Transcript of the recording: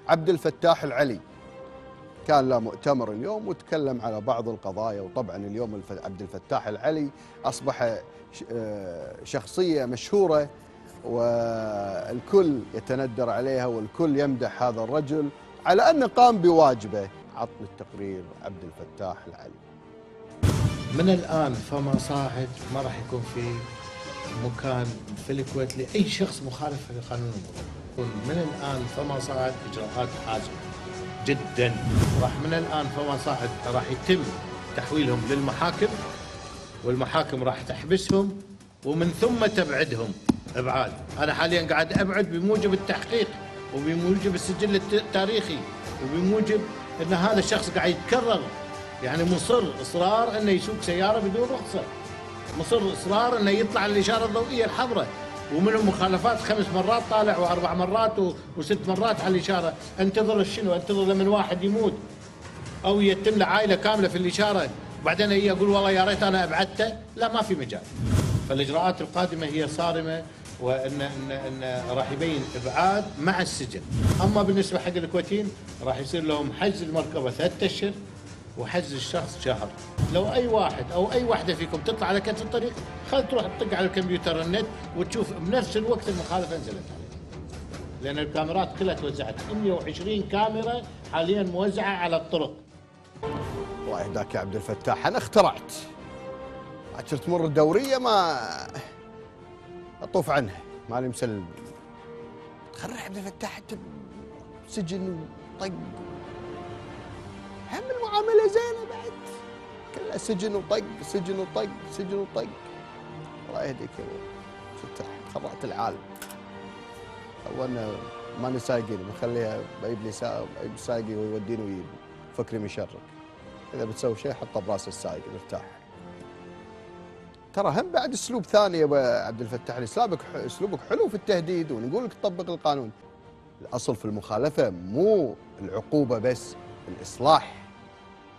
عبد الفتاح العلي كان له مؤتمر اليوم وتكلم على بعض القضايا. وطبعا اليوم عبد الفتاح العلي أصبح شخصية مشهورة والكل يتندر عليها والكل يمدح هذا الرجل على أنه قام بواجبه. عطنا التقرير عبد الفتاح العلي. من الآن فما صاعد ما راح يكون في مكان في الكويت لأي شخص مخالف لقانون المرور. من الآن فما صاعد إجراءات حازمة جدا. راح من الآن فما صاعد راح يتم تحويلهم للمحاكم، والمحاكم راح تحبسهم ومن ثم تبعدهم ابعاد. انا حاليا قاعد ابعد بموجب التحقيق وبموجب السجل التاريخي وبموجب ان هذا الشخص قاعد يتكرر، يعني مصر اصرار انه يسوق سياره بدون رخصه، مصر اصرار انه يطلع الاشاره الضوئيه الحمراء، ومن المخالفات 5 مرات طالع و4 مرات و6 مرات على الاشاره. انتظر شنو؟ انتظر لمن واحد يموت او يتم له عائله كامله في الاشاره وبعدين هي يقول والله يا ريت انا ابعدته؟ لا، ما في مجال. فالاجراءات القادمه هي صارمه، وان راح يبين ابعاد مع السجن. اما بالنسبه حق الكويتيين راح يصير لهم حجز المركبه 3 اشهر وحجز الشخص شهر. لو اي واحد او اي وحده فيكم تطلع على كتف الطريق، خل تروح تطق على الكمبيوتر النت وتشوف بنفس الوقت المخالفه نزلت عليه. لان الكاميرات كلها توزعت، 120 كاميرا حاليا موزعه على الطرق. الله يهداك يا عبد الفتاح، انا اخترعت عشان تمر الدوريه ما اطوف عنها، مالي مسلم. تخرع عبد الفتاح انت سجن وطق، هم المعامله زينه بعد، كلها سجن وطق سجن وطق سجن وطق. الله يهديك يا ابو فتاح، خرعت العالم. اولنا ماني سايقين بخليها بايب لي سايقي ويوديني ويجيب، فكري مشرك. اذا بتسوي شيء حطه براس السايق مرتاح. ترى هم بعد اسلوب ثاني يا ابو عبد الفتاح، اسلوبك حلو في التهديد ونقول لك طبق القانون. الاصل في المخالفه مو العقوبه بس، الاصلاح.